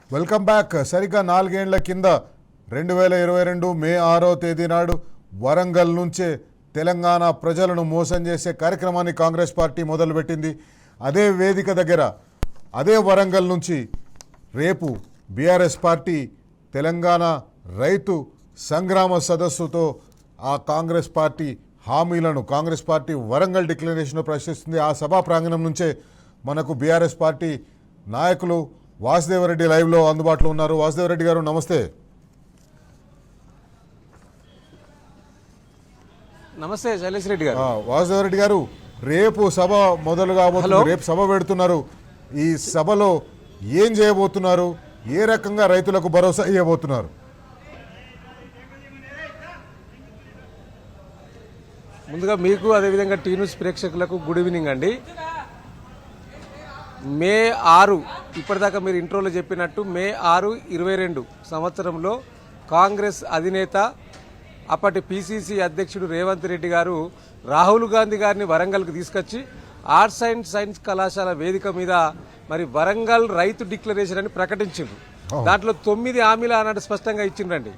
Welcome back. సరిగ్గా 4 ఏళ్ల కింద 2022 మే 6వ తేదీ నాడు వరంగల్ నుంచే తెలంగాణ ప్రజలను మోసం చేసే కార్యక్రమాన్ని కాంగ్రెస్ పార్టీ మొదలుపెట్టింది. అదే వేదిక దగ్గర అదే వరంగల్ నుంచి రేపు బీఆర్ఎస్ పార్టీ తెలంగాణ రైతు సంగ్రామ సదస్సుతో ఆ కాంగ్రెస్ పార్టీ హామీలను కాంగ్రెస్ పార్టీ వరంగల్ డిక్లరేషన్ ప్రశ్నిస్తుంది. ఆ సభా ప్రాంగణం నుంచే మనకు బీఆర్ఎస్ పార్టీ నాయకులు వాసుదేవరెడ్డి లైవ్లో అందుబాటులో ఉన్నారు. వాసుదేవరెడ్డి గారు నమస్తే. నమస్తే శైలేష్ రెడ్డి గారు. వాసుదేవరెడ్డి గారు, రేపు సభ మొదలు కాబోతుంది, రేపు సభ పెడుతున్నారు. ఈ సభలో ఏం చేయబోతున్నారు? ఏ రకంగా రైతులకు భరోసా ఇవ్వబోతున్నారు? ముందుగా మీకు అదేవిధంగా టీ న్యూస్ ప్రేక్షకులకు గుడ్ ఈవినింగ్ అండి. మే 6 ఇప్పటిదాకా మీరు ఇంట్రోలో చెప్పినట్టు మే 6, 22 సంవత్సరంలో కాంగ్రెస్ అధినేత అప్పటి పిసిసి అధ్యక్షుడు రేవంత్ రెడ్డి గారు రాహుల్ గాంధీ గారిని వరంగల్కి తీసుకొచ్చి ఆర్ట్స్ అండ్ సైన్స్ కళాశాల వేదిక మీద మరి వరంగల్ రైతు డిక్లరేషన్ అని ప్రకటించిండ్రు. దాంట్లో 9 హామీలు ఆనాడు స్పష్టంగా ఇచ్చిండ్రండి.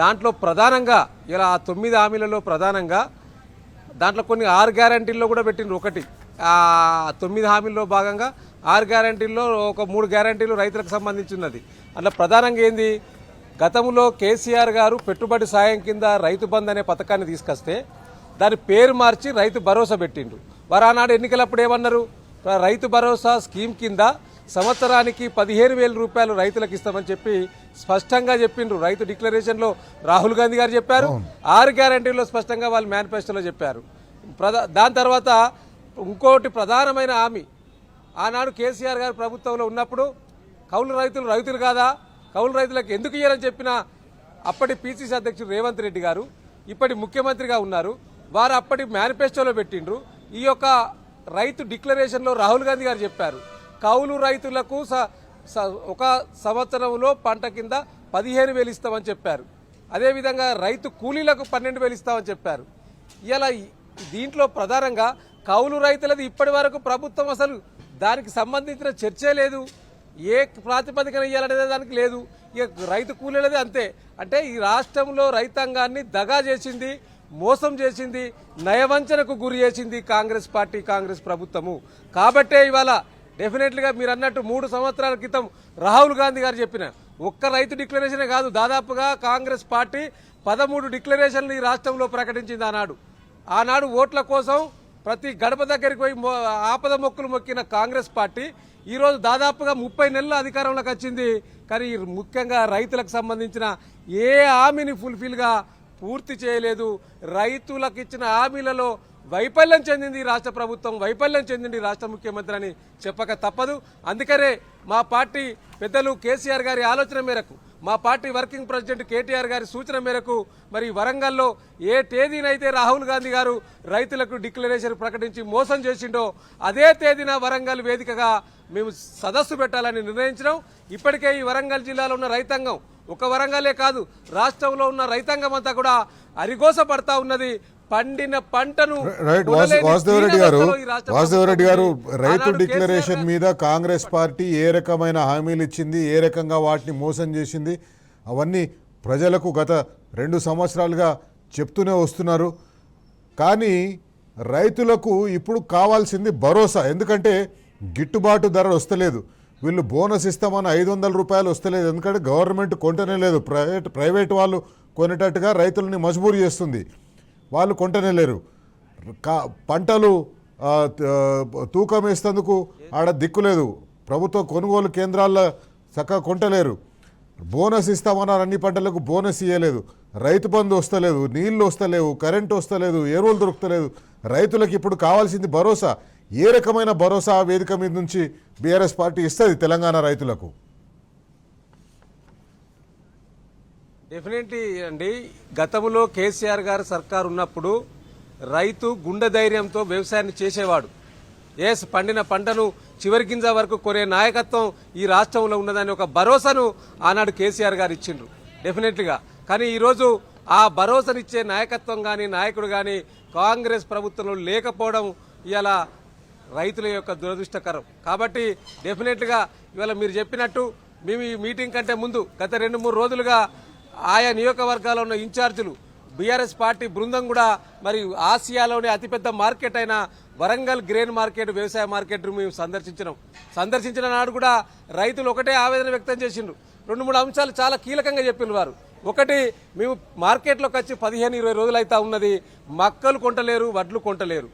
దాంట్లో ప్రధానంగా ఇలా ఆ 9 హామీలలో ప్రధానంగా దాంట్లో కొన్ని 6 గ్యారంటీల్లో కూడా పెట్టిండ్రు. ఒకటి 9 హామీల్లో భాగంగా 6 గ్యారంటీల్లో ఒక 3 గ్యారంటీలు రైతులకు సంబంధించినది. అట్లా ప్రధానంగా ఏంది, గతంలో కేసీఆర్ గారు పెట్టుబడి సాయం కింద రైతు బంధు అనే పథకాన్ని తీసుకొస్తే దాని పేరు మార్చి రైతు భరోసా పెట్టిండ్రు. వారు ఆనాడు ఎన్నికలప్పుడు ఏమన్నారు, రైతు భరోసా స్కీమ్ కింద సంవత్సరానికి 15,000 రూపాయలు రైతులకు ఇస్తామని చెప్పి స్పష్టంగా చెప్పిండ్రు. రైతు డిక్లరేషన్లో రాహుల్ గాంధీ గారు చెప్పారు, 6 గ్యారంటీల్లో స్పష్టంగా వాళ్ళు మేనిఫెస్టోలో చెప్పారు. దాని తర్వాత ఇంకోటి ప్రధానమైన హామీ, ఆనాడు కేసీఆర్ గారు ప్రభుత్వంలో ఉన్నప్పుడు కౌలు రైతులు కాదా, కౌలు రైతులకు ఎందుకు ఇయ్యారని చెప్పిన అప్పటి పిసిసి అధ్యక్షుడు రేవంత్ రెడ్డి గారు ఇప్పటి ముఖ్యమంత్రిగా ఉన్నారు. వారు అప్పటి మేనిఫెస్టోలో పెట్టిండ్రు. ఈ యొక్క రైతు డిక్లరేషన్లో రాహుల్ గాంధీ గారు చెప్పారు, కౌలు రైతులకు ఒక సంవత్సరంలో పంట కింద 15,000 ఇస్తామని చెప్పారు. అదేవిధంగా రైతు కూలీలకు 12,000 ఇస్తామని చెప్పారు. ఇలా దీంట్లో ప్రధానంగా కౌలు రైతులది ఇప్పటి వరకు ప్రభుత్వం అసలు దానికి సంబంధించిన చర్చే లేదు. ఏ ప్రాతిపదికన ఇవ్వాలనేది దానికి లేదు. ఇక రైతు కూలీలది అంతే. అంటే ఈ రాష్ట్రంలో రైతాంగాన్ని దగా చేసింది, మోసం చేసింది, నయవంచనకు గురి చేసింది కాంగ్రెస్ పార్టీ, కాంగ్రెస్ ప్రభుత్వము. కాబట్టే ఇవాళ డెఫినెట్లీగా మీరు అన్నట్టు 3 సంవత్సరాల క్రితం రాహుల్ గాంధీ గారు చెప్పిన ఒక్క రైతు డిక్లరేషనే కాదు, దాదాపుగా కాంగ్రెస్ పార్టీ 13 డిక్లరేషన్లు ఈ రాష్ట్రంలో ప్రకటించింది. ఆనాడు ఓట్ల కోసం ప్రతి గడప దగ్గరికి పోయి ఆపద మొక్కులు మొక్కిన కాంగ్రెస్ పార్టీ ఈరోజు దాదాపుగా 30 నెలల అధికారంలోకి వచ్చింది. కానీ ముఖ్యంగా రైతులకు సంబంధించిన ఏ హామీని ఫుల్ఫిల్గా పూర్తి చేయలేదు. రైతులకు ఇచ్చిన హామీలలో వైఫల్యం చెందింది రాష్ట్ర ప్రభుత్వం, వైఫల్యం చెందింది రాష్ట్ర ముఖ్యమంత్రి అని చెప్పక తప్పదు. అందుకనే మా పార్టీ పెద్దలు కేసీఆర్ గారి ఆలోచన మేరకు, మా పార్టీ వర్కింగ్ ప్రెసిడెంట్ కేటీఆర్ గారి సూచన మేరకు మరి వరంగల్లో ఏ తేదీనైతే రాహుల్ గాంధీ గారు రైతులకు డిక్లరేషన్ ప్రకటించి మోసం చేసిండో అదే తేదీన వరంగల్ వేదికగా మేము సదస్సు పెట్టాలని నిర్ణయించినాం. ఇప్పటికే ఈ వరంగల్ జిల్లాలో ఉన్న రైతాంగం, ఒక వరంగలే కాదు రాష్ట్రంలో ఉన్న రైతాంగం అంతా కూడా అరిగోస పడతా ఉన్నది. పండిన పంటను వాసుదేవరెడ్డి గారు, రైతు డిక్లరేషన్ మీద కాంగ్రెస్ పార్టీ ఏ రకమైన హామీలు ఇచ్చింది, ఏ రకంగా వాటిని మోసం చేసింది, అవన్నీ ప్రజలకు గత 2 సంవత్సరాలుగా చెప్తూనే వస్తున్నారు. కానీ రైతులకు ఇప్పుడు కావాల్సింది భరోసా. ఎందుకంటే గిట్టుబాటు ధర వస్తలేదు. వీళ్ళు బోనస్ ఇస్తామని 500 రూపాయలు వస్తలేదు. ఎందుకంటే గవర్నమెంట్ కొంటనే లేదు, ప్రైవేట్ వాళ్ళు కొనేటట్టుగా రైతులని మజబూరు చేస్తుంది. వాళ్ళు కొంటనే లేరు. పంటలు తూకం వేసేందుకు ఆడ దిక్కులేదు. ప్రభుత్వ కొనుగోలు కేంద్రాల్లో చక్కగా కొంటలేరు. బోనస్ ఇస్తామన్నారు, అన్ని పంటలకు బోనస్ ఇవ్వలేదు. రైతు బంధు వస్తలేదు, నీళ్లు వస్తలేవు, కరెంటు వస్తలేదు, ఎరువులు దొరుకుతలేదు. రైతులకు ఇప్పుడు కావాల్సింది భరోసా. ఏ రకమైన భరోసా ఆ వేదిక మీద నుంచి బీఆర్ఎస్ పార్టీ ఇస్తుంది తెలంగాణ రైతులకు? డెఫినెట్లీ అండి, గతంలో కేసీఆర్ గారు సర్కారు ఉన్నప్పుడు రైతు గుండె ధైర్యంతో వ్యవసాయాన్ని చేసేవాడు. పండిన పంటను చివరి గింజ వరకు కొనే నాయకత్వం ఈ రాష్ట్రంలో ఉన్నదని ఒక భరోసాను ఆనాడు కేసీఆర్ గారు ఇచ్చిండ్రు డెఫినెట్లీగా. కానీ ఈరోజు ఆ భరోసానిచ్చే నాయకత్వం కానీ నాయకుడు కానీ కాంగ్రెస్ ప్రభుత్వంలో లేకపోవడం ఇవాళ రైతుల యొక్క దురదృష్టకరం. కాబట్టి డెఫినెట్గా ఇవాళ మీరు చెప్పినట్టు మేము ఈ మీటింగ్ కంటే ముందు గత 2-3 రోజులుగా ఆయా నియోజకవర్గాల్లో ఉన్న ఇన్ఛార్జీలు బీఆర్ఎస్ పార్టీ బృందం కూడా మరి ఆసియాలోనే అతిపెద్ద మార్కెట్ అయిన వరంగల్ గ్రెయిన్ మార్కెట్ వ్యవసాయ మార్కెట్ మేము సందర్శించిన నాడు కూడా రైతులు ఒకటే ఆవేదన వ్యక్తం చేసిండ్రు. 2-3 అంశాలు చాలా కీలకంగా చెప్పిండ్రు వారు. ఒకటి, మేము మార్కెట్లోకి వచ్చి 15-20 రోజులు అయితే ఉన్నది, మక్కలు కొంటలేరు, వడ్లు కొంటలేరు,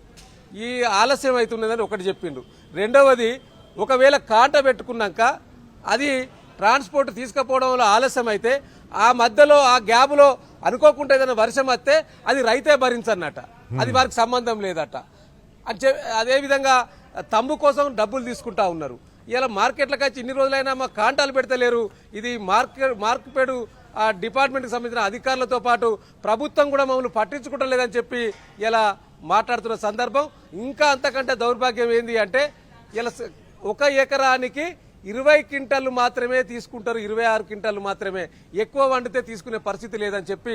ఈ ఆలస్యం అవుతున్నదని ఒకటి చెప్పిండ్రు. రెండవది, ఒకవేళ కాంట పెట్టుకున్నాక అది ట్రాన్స్పోర్ట్ తీసుకుపోవడంలో ఆలస్యం అయితే ఆ మధ్యలో ఆ గ్యాప్లో అనుకోకుండా ఏదైనా వర్షం వస్తే అది రైతే భరించన్నట, అది వారికి సంబంధం లేదట. అదేవిధంగా తమ్ము కోసం డబ్బులు తీసుకుంటా ఉన్నారు. ఇలా మార్కెట్లకు వచ్చి ఇన్ని రోజులైనా మా కాంటాలు పెడతలేరు. ఇది మార్కెట్ డిపార్ట్మెంట్కి సంబంధించిన అధికారులతో పాటు ప్రభుత్వం కూడా మమ్మల్ని పట్టించుకోవడం లేదని చెప్పి ఇలా మాట్లాడుతున్న సందర్భం. ఇంకా అంతకంటే దౌర్భాగ్యం ఏంది అంటే ఇలా 1 ఎకరానికి 20 క్వింటాలు మాత్రమే తీసుకుంటారు, 26 క్వింటాలు మాత్రమే, ఎక్కువ వండితే తీసుకునే పరిస్థితి లేదని చెప్పి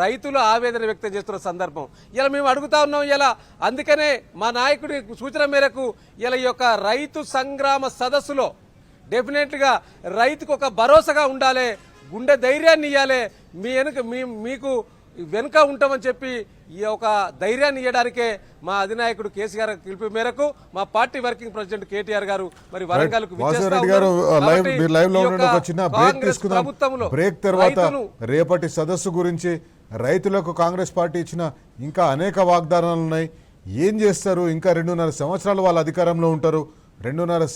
రైతులు ఆవేదన వ్యక్తం చేస్తున్న సందర్భం. ఇలా మేము అడుగుతా ఉన్నాం. ఇలా అందుకనే మా నాయకుడి సూచన మేరకు ఇలా ఈ యొక్క రైతు సంగ్రామ సదస్సులో డెఫినెట్గా రైతుకు ఒక భరోసాగా ఉండాలి, గుండె ధైర్యాన్ని ఇవ్వాలి, మీకు వెనుక ఉంటామని చెప్పి ఈ యొక్క ధైర్యాన్ని ఇవ్వడానికే మా అధినాయకుడు కేసీఆర్ పిలుపు మేరకు మా పార్టీ వర్కింగ్ ప్రెసిడెంట్ కేటీఆర్ గారు మరి వరంగల్ బ్రేక్ తర్వాత రేపటి సదస్సు గురించి రైతులకు కాంగ్రెస్ పార్టీ ఇచ్చిన ఇంకా అనేక వాగ్దానాలు ఉన్నాయి. ఏం చేస్తారు? ఇంకా 2.5 సంవత్సరాలు వాళ్ళ అధికారంలో ఉంటారు. 2.5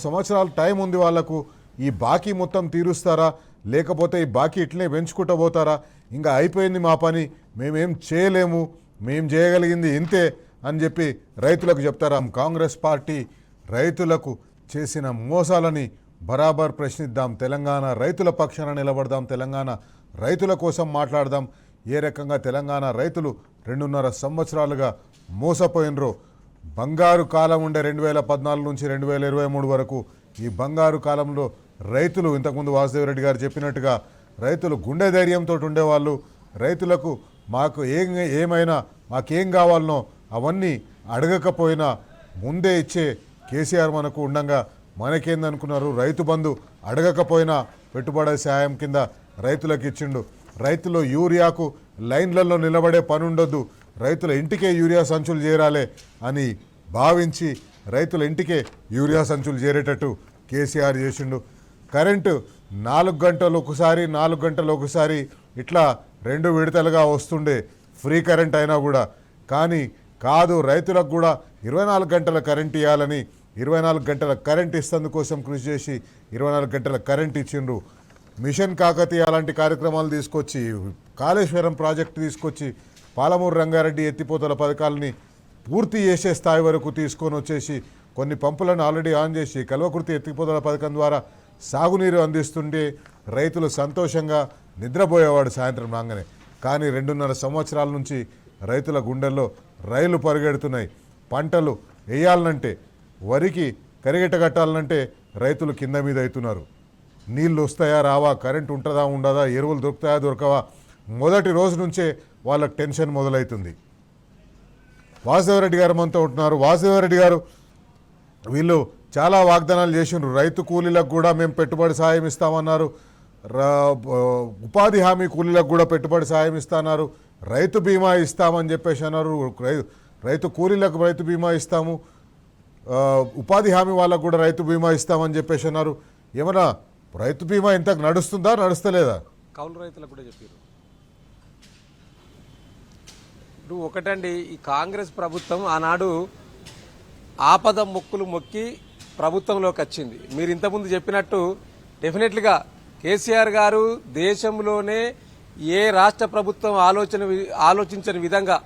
సంవత్సరాల టైం ఉంది వాళ్లకు. ఈ బాకీ మొత్తం తీరుస్తారా, లేకపోతే ఈ బాకీ ఇట్లనే పెంచుకుంటూ పోతారా? ఇంకా అయిపోయింది మా పని, మేమేం చేయలేము, మేం చేయగలిగింది ఇంతే అని చెప్పి రైతులకు చెప్తారా? కాంగ్రెస్ పార్టీ రైతులకు చేసిన మోసాలని బరాబర్ ప్రశ్నిద్దాం. తెలంగాణ రైతుల పక్షాన నిలబడదాం. తెలంగాణ రైతుల కోసం మాట్లాడదాం. ఏ రకంగా తెలంగాణ రైతులు 2.5 సంవత్సరాలుగా మోసపోయినరో, బంగారు కాలం ఉండే 2014 నుంచి 2023 వరకు, ఈ బంగారు కాలంలో రైతులు ఇంతకుముందు వాసుదేవరెడ్డి గారు చెప్పినట్టుగా రైతులు గుండె ధైర్యంతో ఉండేవాళ్ళు. రైతులకు ఏమైనా మాకేం కావాలనో అవన్నీ అడగకపోయినా ముందే ఇచ్చే కేసీఆర్ మనకు ఉండగా మనకేందనుకున్నారు? రైతు బంధు అడగకపోయినా పెట్టుబడి సాయం కింద రైతులకు ఇచ్చిండు. రైతులు యూరియాకు లైన్లలో నిలబడే పని ఉండొద్దు, రైతుల ఇంటికే యూరియా సంచులు చేరాలి అని భావించి రైతుల ఇంటికే యూరియా సంచులు చేరేటట్టు కేసీఆర్ చేసిండు. కరెంటు 4 గంటలు ఒకసారి ఇట్లా 2 విడతలుగా వస్తుండే ఫ్రీ కరెంట్ అయినా కూడా. కానీ కాదు, రైతులకు కూడా 24 గంటల కరెంట్ ఇవ్వాలని 24 గంటల కరెంట్ ఇస్తందుకోసం కృషి చేసి 24 గంటల కరెంట్ ఇచ్చిండ్రు. మిషన్ కాకతీయ అలాంటి కార్యక్రమాలు తీసుకొచ్చి, కాళేశ్వరం ప్రాజెక్టు తీసుకొచ్చి, పాలమూరు రంగారెడ్డి ఎత్తిపోతల పథకాలని పూర్తి చేసే స్థాయి వరకు తీసుకొని వచ్చేసి కొన్ని పంపులను ఆల్రెడీ ఆన్ చేసి కల్వకుర్తి ఎత్తిపోతల పథకం ద్వారా సాగునీరు అందిస్తుంటే రైతులు సంతోషంగా నిద్రపోయేవాడు సాయంత్రం రాగానే. కానీ 2.5 సంవత్సరాల నుంచి రైతుల గుండెల్లో రైలు పరిగెడుతున్నాయి. పంటలు వేయాలనంటే, వరికి కరిగెట్ట కట్టాలనంటే రైతులు కింద మీద అవుతున్నారు. నీళ్ళు వస్తాయా రావా, కరెంట్ ఉంటుందా ఉండదా, ఎరువులు దొరుకుతాయా దొరకవా, మొదటి రోజు నుంచే వాళ్ళకి టెన్షన్ మొదలవుతుంది. వాసుదేవరెడ్డి గారు మనతో ఉంటున్నారు. వాసుదేవరెడ్డి గారు, వీళ్ళు చాలా వాగ్దానాలు చేసిండ్రు. రైతు కూలీలకు కూడా మేము పెట్టుబడి సాయం ఇస్తామన్నారు, ఉపాధి హామీ కూలీలకు కూడా పెట్టుబడి సాయం ఇస్తున్నారు, రైతు బీమా ఇస్తామని చెప్పేసి అన్నారు. రైతు కూలీలకు రైతు బీమా ఇస్తాము, ఉపాధి హామీ వాళ్ళకు కూడా రైతు బీమా ఇస్తామని చెప్పేసి అన్నారు. ఏమన్నా రైతు బీమా ఇంతకు నడుస్తుందా, నడుస్తలేదా? కౌలు రైతులకు కూడా చెప్పారు. ఇప్పుడు ఒకటండి, ఈ కాంగ్రెస్ ప్రభుత్వం ఆనాడు ఆపద మొక్కులు మొక్కి ప్రభుత్వంలోకి వచ్చింది. మీరు ఇంతకుముందు చెప్పినట్టు డెఫినెట్లీగా కేసీఆర్ గారు దేశంలోనే ఏ రాష్ట్ర ప్రభుత్వం ఆలోచించని విధంగా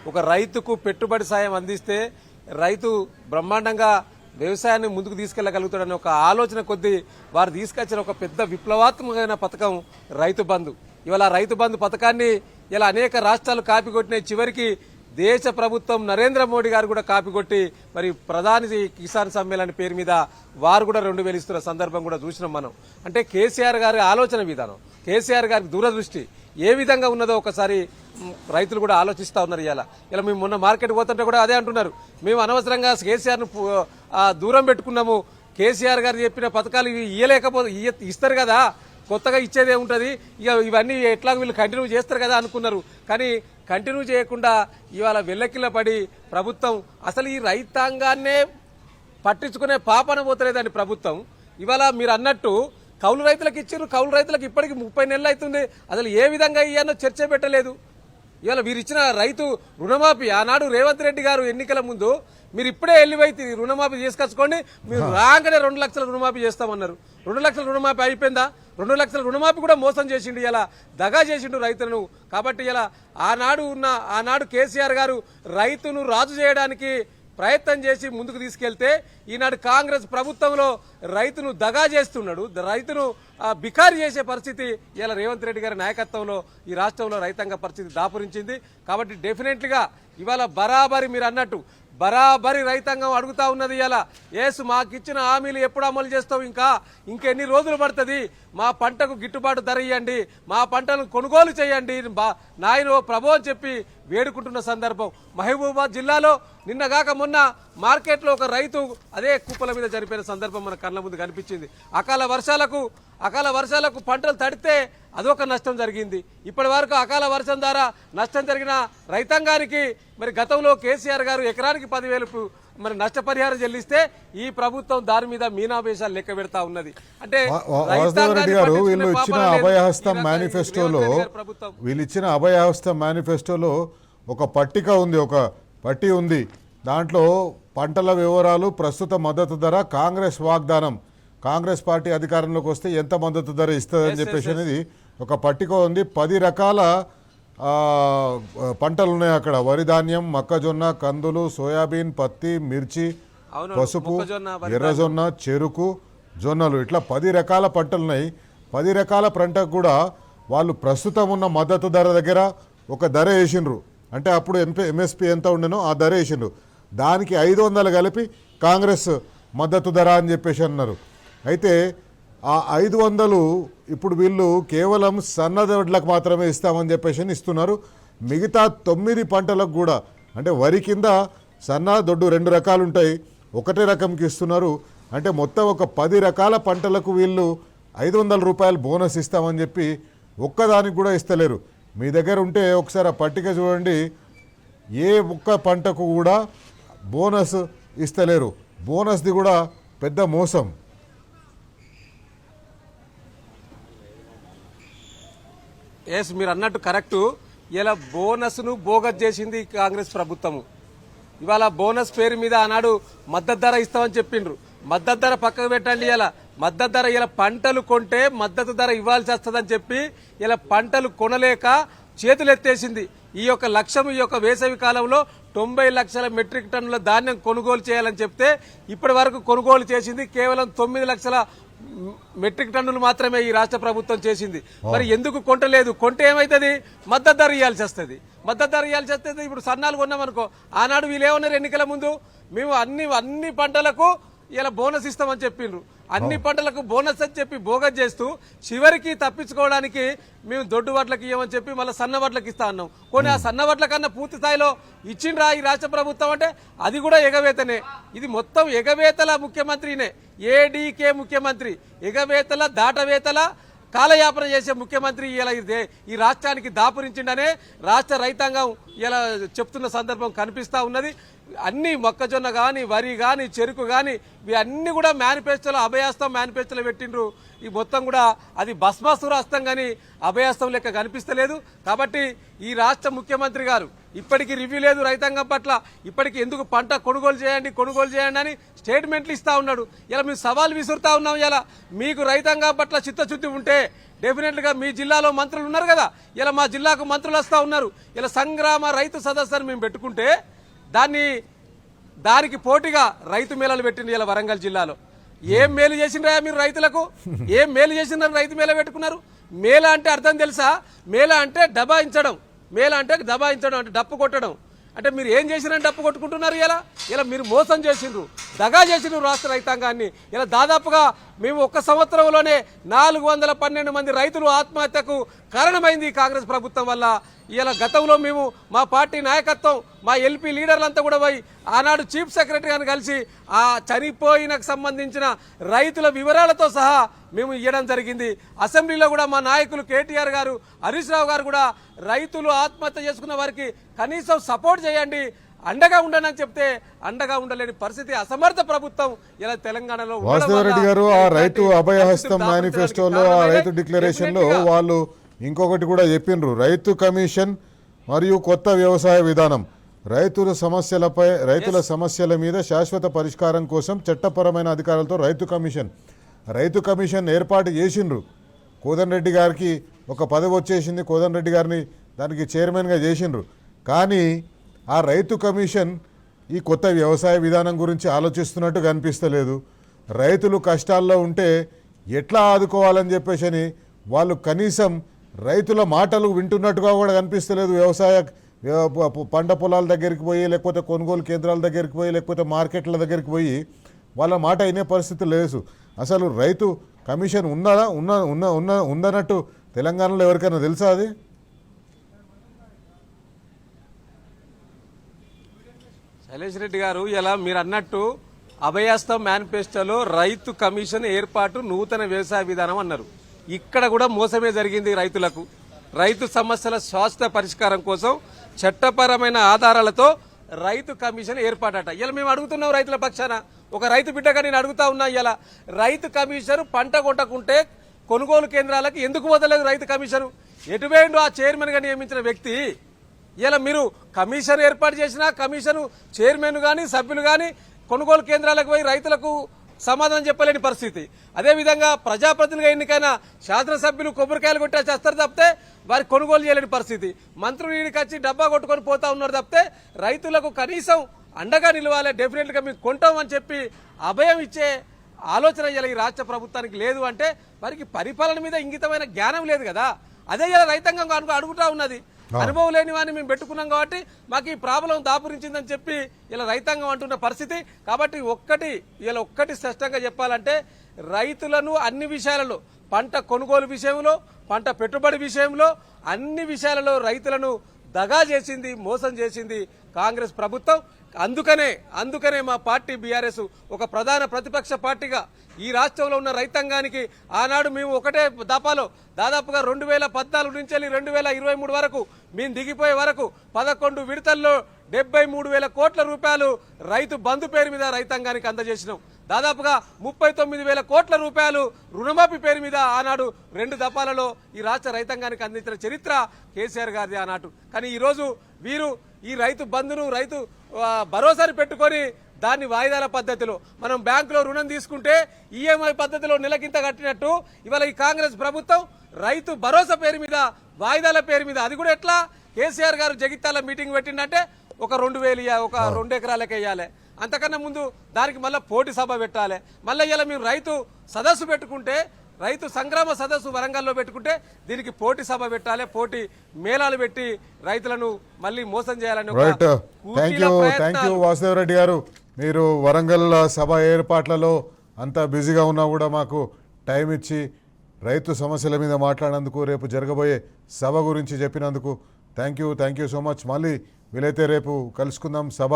ఒక రైతుకు పెట్టుబడి సాయం అందిస్తే రైతు బ్రహ్మాండంగా వ్యవసాయాన్ని ముందుకు తీసుకెళ్లగలుగుతాడని ఒక ఆలోచన కొద్దీ వారు తీసుకొచ్చిన ఒక పెద్ద విప్లవాత్మకమైన పథకం రైతు బంధు. ఇవాళ రైతు బంధు పథకాన్ని ఇలా అనేక రాష్ట్రాలు కాపీ కొట్టినాయి. చివరికి దేశ ప్రభుత్వం నరేంద్ర మోడీ గారు కూడా కాపీ కొట్టి మరి ప్రధాని కిసాన్ సమ్మేళన పేరు మీద వారు కూడా 2,000 ఇస్తున్న సందర్భం కూడా చూసినాం మనం. అంటే కేసీఆర్ గారి ఆలోచన విధానం, కేసీఆర్ గారి దూరదృష్టి ఏ విధంగా ఉన్నదో ఒకసారి రైతులు కూడా ఆలోచిస్తూ ఉన్నారు. ఇలా మేము మొన్న మార్కెట్ పోతుంటే కూడా అదే అంటున్నారు, మేము అనవసరంగా కేసీఆర్ను దూరం పెట్టుకున్నాము, కేసీఆర్ గారు చెప్పిన పథకాలు ఇవ్వలేకపోతే ఇస్తారు కదా, కొత్తగా ఇచ్చేదే ఉంటుంది, ఇక ఇవన్నీ ఎట్లా వీళ్ళు కంటిన్యూ చేస్తారు కదా అనుకున్నారు. కానీ కంటిన్యూ చేయకుండా ఇవాళ వెల్లకిల్ల పడి ప్రభుత్వం అసలు ఈ రైతాంగాన్నే పట్టించుకునే పాపన పోతలేదండి ప్రభుత్వం. ఇవాళ మీరు అన్నట్టు కౌలు రైతులకు ఇచ్చారు, కౌలు రైతులకు ఇప్పటికి 30 నెలలు అవుతుంది, అసలు ఏ విధంగా ఇయ్యానో చర్చ పెట్టలేదు. ఇవాళ మీరు ఇచ్చిన రైతు రుణమాఫీ ఆనాడు రేవంత్ రెడ్డి గారు ఎన్నికల ముందు మీరు ఇప్పుడే వెళ్ళిపోయి రుణమాఫీ చేసుకొచ్చుకోండి, మీరు రాగానే 2 లక్షల రుణమాఫీ చేస్తామన్నారు. 2 లక్షల రుణమాఫీ అయిపోయిందా? 2 లక్షల రుణమాఫీ కూడా మోసం చేసిండు, ఇలా దగా చేసిండు రైతులను. కాబట్టి ఇలా ఆనాడు కేసీఆర్ గారు రైతును రాజు చేయడానికి ప్రయత్నం చేసి ముందుకు తీసుకెళ్తే ఈనాడు కాంగ్రెస్ ప్రభుత్వంలో రైతును దగా చేస్తున్నాడు, రైతును బికారి చేసే పరిస్థితి ఇలా రేవంత్ రెడ్డి గారి నాయకత్వంలో ఈ రాష్ట్రంలో రైతాంగ పరిస్థితి దాపురించింది. కాబట్టి డెఫినెట్లీగా ఇవాళ బరాబరి మీరు అన్నట్టు బరాబరి రైతాంగం అడుగుతా ఉన్నది. ఇలా ఏసు మాకిచ్చిన హామీలు ఎప్పుడు అమలు చేస్తావు, ఇంకెన్ని రోజులు పడుతుంది, మా పంటకు గిట్టుబాటు ధర ఇవ్వండి, మా పంటను కొనుగోలు చేయండి నాయన ప్రభు అని చెప్పి వేడుకుంటున్న సందర్భం. మహబూబాబాద్ జిల్లాలో నిన్నగాక మొన్న మార్కెట్లో ఒక రైతు అదే కుప్పల మీద చనిపోయిన సందర్భం మన కళ్ళ ముందు కనిపించింది. అకాల వర్షాలకు పంటలు తడితే అదొక నష్టం జరిగింది. ఇప్పటి వరకు అకాల వర్షం ద్వారా నష్టం జరిగిన రైతాంగానికి మరి గతంలో కేసీఆర్ గారు ఎకరానికి 10,000 మరి నష్టపరిహారం చెల్లిస్తే ఈ ప్రభుత్వం దాని మీద మీనావేశాలు లెక్క పెడతా ఉన్నది. అంటే వీళ్ళు ఇచ్చిన అభయహస్తం మేనిఫెస్టోలో ఒక పట్టిక ఉంది, ఒక పట్టి ఉంది. దాంట్లో పంటల వివరాలు, ప్రస్తుత మద్దతు ధర, కాంగ్రెస్ వాగ్దానం, కాంగ్రెస్ పార్టీ అధికారంలోకి వస్తే ఎంత మద్దతు ధర ఇస్తుందని చెప్పేసి అనేది ఒక పట్టిక ఉంది. 10 రకాల పంటలు ఉన్నాయి అక్కడ. వరి ధాన్యం, మొక్కజొన్న, కందులు, సోయాబీన్, పత్తి, మిర్చి, పసుపు, ఎర్రజొన్న, చెరుకు, జొన్నలు, ఇట్లా 10 రకాల పంటలు ఉన్నాయి. 10 రకాల పంటకు కూడా వాళ్ళు ప్రస్తుతం ఉన్న మద్దతు ధర దగ్గర ఒక ధర వేసిండ్రు. అంటే అప్పుడు ఎంఎస్పి ఎంత ఉండేనో ఆ ధర వేసిండ్రు. దానికి 500 కలిపి కాంగ్రెస్ మద్దతు ధర అని చెప్పేసి అన్నారు. అయితే ఆ 500 ఇప్పుడు వీళ్ళు కేవలం సన్నదొడ్లకు మాత్రమే ఇస్తామని చెప్పేసి ఇస్తున్నారు. మిగతా 9 పంటలకు కూడా, అంటే వరి కింద సన్న దొడ్డు 2 రకాలు ఉంటాయి, ఒకటే రకంకి ఇస్తున్నారు. అంటే మొత్తం ఒక 10 రకాల పంటలకు వీళ్ళు 500 రూపాయలు బోనస్ ఇస్తామని చెప్పి ఒక్కదానికి కూడా ఇస్తలేరు. మీ దగ్గర ఉంటే ఒకసారి ఆ పట్టిక చూడండి. ఏ ఒక్క పంటకు కూడా బోనస్ ఇస్తలేరు. బోనస్ది కూడా పెద్ద మోసం. ఎస్, మీరు అన్నట్టు కరెక్టు. ఇలా బోనస్ను బోగస్ చేసింది కాంగ్రెస్ ప్రభుత్వము. ఇవాళ బోనస్ పేరు మీద ఆనాడు మద్దతు ధర ఇస్తామని చెప్పిండ్రు. మద్దతు ధర పక్కకు పెట్టండి. ఇలా మద్దతు ధర ఇలా పంటలు కొంటే మద్దతు ధర ఇవ్వాల్సి వస్తుందని చెప్పి ఇలా పంటలు కొనలేక చేతులు ఎత్తేసింది. ఈ యొక్క లక్ష్యం, ఈ యొక్క వేసవి కాలంలో 90 లక్షల మెట్రిక్ టన్నుల ధాన్యం కొనుగోలు చేయాలని చెప్తే ఇప్పటి వరకు కొనుగోలు చేసింది కేవలం 9 లక్షల మెట్రిక్ టన్నులు మాత్రమే ఈ రాష్ట్ర ప్రభుత్వం చేసింది. మరి ఎందుకు కొంటలేదు? కొంటే ఏమైతుంది? మద్దతు ధర ఇవ్వాల్సి వస్తుంది. ఇప్పుడు సన్నాలు కొన్నామనుకో, ఆనాడు వీళ్ళు ఏమన్నారు ఎన్నికల ముందు, మేము అన్ని పంటలకు ఇలా బోనస్ ఇస్తామని చెప్పిండ్రు. అన్ని పంటలకు బోనస్ అని చెప్పి బోగస్ చేస్తూ చివరికి తప్పించుకోవడానికి మేము దొడ్డు వడ్లకు ఇవ్వమని చెప్పి మళ్ళీ సన్న వడ్లకు ఇస్తా అన్నాం. కొన్ని ఆ సన్న వడ్ల కన్నా పూర్తి స్థాయిలో ఇచ్చిండ్రా ఈ రాష్ట్ర ప్రభుత్వం అంటే అది కూడా ఎగవేతనే. ఇది మొత్తం ఎగవేతల ముఖ్యమంత్రినే, ఏడీకే ముఖ్యమంత్రి, ఎగవేతల దాటవేతల కాలయాపన చేసే ముఖ్యమంత్రి ఇలా ఈ రాష్ట్రానికి దాపురించిండనే రాష్ట్ర రైతాంగం ఇలా చెప్తున్న సందర్భం కనిపిస్తా ఉన్నది. అన్ని మొక్కజొన్న కానీ, వరి కానీ, చెరుకు కానీ ఇవన్నీ కూడా మేనిఫెస్టోలో అభయాస్తం మేనిఫెస్టోలో పెట్టిండ్రు. ఈ మొత్తం కూడా అది భస్మాసురాస్తం కానీ అభయాస్తం లెక్క కనిపిస్తలేదు. కాబట్టి ఈ రాష్ట్ర ముఖ్యమంత్రి గారు ఇప్పటికీ రివ్యూ లేదు రైతాంగం పట్ల. ఇప్పటికీ ఎందుకు పంట కొనుగోలు చేయండి అని స్టేట్మెంట్లు ఇస్తా ఉన్నాడు. ఇలా మేము సవాల్ విసురుతా ఉన్నాం. ఇలా మీకు రైతాంగం పట్ల చిత్తశుద్ధి ఉంటే డెఫినెట్గా మీ జిల్లాలో మంత్రులు ఉన్నారు కదా, ఇలా మా జిల్లాకు మంత్రులు వస్తూ ఉన్నారు. ఇలా సంగ్రామ రైతు సదస్సును మేము పెట్టుకుంటే దానికి పోటీగా రైతు మేళాలు పెట్టింది ఇలా వరంగల్ జిల్లాలో. ఏం మేలు చేసిండ్రా మీరు రైతులకు? ఏం మేలు చేసిండ్రా రైతు మేళ పెట్టుకున్నారు? మేళ అంటే అర్థం తెలుసా? మేళ అంటే దబాయించడం, అంటే డప్పు కొట్టడం. అంటే మీరు ఏం చేసిరంటే డప్పు కొట్టుకుంటున్నారు. ఇలా మీరు మోసం చేసిండ్రు, దగా చేసిండ్రు రాష్ట్ర రైతాంగాన్ని. ఇలా దాదాపుగా మేము ఒక్క సంవత్సరంలోనే 412 మంది రైతులు ఆత్మహత్యకు కారణమైంది కాంగ్రెస్ ప్రభుత్వం వల్ల. ఇలా గతంలో మేము మా పార్టీ నాయకత్వం, మా ఎల్పీ లీడర్లంతా కూడా పోయి ఆనాడు చీఫ్ సెక్రటరీ గారిని కలిసి ఆ చనిపోయినకు సంబంధించిన రైతుల వివరాలతో సహా మేము ఇవ్వడం జరిగింది. అసెంబ్లీలో కూడా మా నాయకులు కేటీఆర్ గారు, హరీష్ రావు గారు కూడా రైతులు ఆత్మహత్య చేసుకున్న వారికి కనీసం సపోర్ట్ చేయండి, అండగా ఉండండి అని చెప్తే అండగా ఉండలేని పరిస్థితి అసమర్థ ప్రభుత్వం ఇలా తెలంగాణలో. వాసుదేవరెడ్డి గారు ఆ రైతు అభయహస్తం మేనిఫెస్టోలో, ఆ రైతు డిక్లరేషన్లో వాళ్ళు ఇంకొకటి కూడా చెప్పిండ్రు, రైతు కమిషన్ మరియు కొత్త వ్యవసాయ విధానం, రైతుల సమస్యల మీద శాశ్వత పరిష్కారం కోసం చట్టపరమైన అధికారాలతో రైతు కమిషన్ ఏర్పాటు చేసిండ్రు. కోదండరెడ్డి గారికి ఒక పదవి వచ్చేసింది, కోదండరెడ్డి గారిని దానికి చైర్మన్గా చేసిండ్రు. కానీ ఆ రైతు కమిషన్ ఈ కొత్త వ్యవసాయ విధానం గురించి ఆలోచిస్తున్నట్టు కనిపిస్తలేదు. రైతులు కష్టాల్లో ఉంటే ఎట్లా ఆదుకోవాలని చెప్పేసి వాళ్ళు కనీసం రైతుల మాటలు వింటున్నట్టుగా కూడా కనిపిస్తలేదు. పంట పొలాల దగ్గరికి పోయి, లేకపోతే కొనుగోలు కేంద్రాల దగ్గరికి పోయి, లేకపోతే మార్కెట్ల దగ్గరికి పోయి వాళ్ళ మాట అయినే పరిస్థితి లేదు. అసలు రైతు కమిషన్ ఉందన్నట్టు తెలంగాణలో ఎవరికైనా తెలుసా? అది శైలేష్ రెడ్డి గారు, ఇలా మీరు అన్నట్టు అభయాస్తం మేనిఫెస్టోలో రైతు కమిషన్ ఏర్పాటు, నూతన వ్యవసాయ విధానం అన్నారు. ఇక్కడ కూడా మోసమే జరిగింది రైతులకు. రైతు సమస్యల శాశ్వత పరిష్కారం కోసం చట్టపరమైన ఆధారాలతో రైతు కమిషన్ ఏర్పాటట. ఇలా మేము అడుగుతున్నాం రైతుల పక్షాన. ఒక రైతు బిడ్డగా నేను అడుగుతా ఉన్నా, ఇలా రైతు కమిషన్ పంట కొట్టకుంటే కొనుగోలు కేంద్రాలకు ఎందుకు వదలేదు రైతు కమిషన్? ఎటువేండు ఆ చైర్మన్గా నియమించిన వ్యక్తి? ఇలా మీరు కమిషన్ ఏర్పాటు చేసిన కమిషన్ చైర్మన్ కానీ సభ్యులు కానీ కొనుగోలు కేంద్రాలకు పోయి రైతులకు సమాధానం చెప్పలేని పరిస్థితి. అదేవిధంగా ప్రజాప్రతినిధిగా ఎన్నికైన శాసనసభ్యులు కొబ్బరికాయలు కొట్టే చేస్తారు తప్పితే వారి కొనుగోలు చేయలేని పరిస్థితి. మంత్రులు ఈడికి వచ్చి డబ్బా కొట్టుకొని పోతా ఉన్నారు తప్పితే రైతులకు కనీసం అండగా నిలవాలి, డెఫినెట్గా మీకు కొంటామని చెప్పి అభయం ఇచ్చే ఆలోచన ఇలా ఈ రాష్ట్ర ప్రభుత్వానికి లేదు. అంటే వారికి పరిపాలన మీద ఇంగితమైన జ్ఞానం లేదు కదా. అదే ఇలా రైతాంగం అడుగుతా ఉన్నది. అనుభవం లేని వాడిని మేము పెట్టుకున్నాం కాబట్టి మాకు ఈ ప్రాబ్లం దాపురించిందని చెప్పి ఇలా రైతాంగం అంటున్న పరిస్థితి. కాబట్టి ఒక్కటి స్పష్టంగా చెప్పాలంటే రైతులను అన్ని విషయాలలో, పంట కొనుగోలు విషయంలో, పంట పెట్టుబడి విషయంలో, అన్ని విషయాలలో రైతులను దగా చేసింది, మోసం చేసింది కాంగ్రెస్ ప్రభుత్వం. అందుకనే మా పార్టీ బీఆర్ఎస్ ఒక ప్రధాన ప్రతిపక్ష పార్టీగా ఈ రాష్ట్రంలో ఉన్న రైతాంగానికి ఆనాడు మేము ఒకటే దఫాలో దాదాపుగా 2014 నుంచి 2023 వరకు మేము దిగిపోయే వరకు 11 విడతల్లో 73,000 కోట్ల రూపాయలు రైతు బంధు పేరు మీద రైతాంగానికి అందజేసినాం. దాదాపుగా 39,000 కోట్ల రూపాయలు రుణమాఫీ పేరు మీద ఆనాడు 2 దఫాలలో ఈ రాష్ట్ర రైతాంగానికి అందించిన చరిత్ర కేసీఆర్ గారిది ఆనాడు. కానీ ఈరోజు వీరు ఈ రైతు బంధును, రైతు భరోసాని పెట్టుకొని దాన్ని వాయిదాల పద్ధతిలో మనం బ్యాంకులో రుణం తీసుకుంటే ఈఎంఐ పద్ధతిలో నెలకింత కట్టినట్టు ఇవాళ ఈ కాంగ్రెస్ ప్రభుత్వం రైతు భరోసా పేరు మీద, వాయిదాల పేరు మీద, అది కూడా ఎట్లా? కేసీఆర్ గారు జగిత్యాల మీటింగ్ పెట్టిందంటే ఒక 2,000 ఒక 2 ఎకరాలకు వేయాలి. అంతకన్నా ముందు దానికి మళ్ళీ పోటీ సభ పెట్టాలి. మళ్ళీ ఇలా మేము రైతు సదస్సు పెట్టుకుంటే, రైతు సంగ్రామ సదస్సు వరంగల్లో పెట్టుకుంటే దీనికి పోటీ సభ పెట్టాలి, పోటీ మేళాలు పెట్టి రైతులను మళ్ళీ మోసం చేయాలని. థ్యాంక్ యూ వాసుదేవరెడ్డి గారు. మీరు వరంగల్ సభ ఏర్పాట్లలో అంతా బిజీగా ఉన్నా కూడా మాకు టైం ఇచ్చి రైతు సమస్యల మీద మాట్లాడినందుకు, రేపు జరగబోయే సభ గురించి చెప్పినందుకు థ్యాంక్ యూ సో మచ్. మళ్ళీ వీలైతే రేపు కలుసుకుందాం. సభ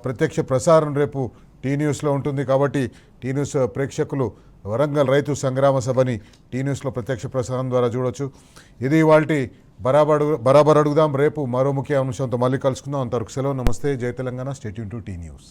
ప్రత్యక్ష ప్రసారం రేపు టీ న్యూస్లో ఉంటుంది కాబట్టి టీ న్యూస్ ప్రేక్షకులు వరంగల్ రైతు సంగ్రామ సభని టీ న్యూస్లో ప్రత్యక్ష ప్రసారం ద్వారా చూడొచ్చు. ఇది ఇవాల్టి బరాబర్ అడుగుదాం. రేపు మరో ముఖ్య అంశంతో మళ్ళీ కలుసుకుందాం. అంతవరకు సెలవు. నమస్తే. జై Telangana. Stay tune to T news.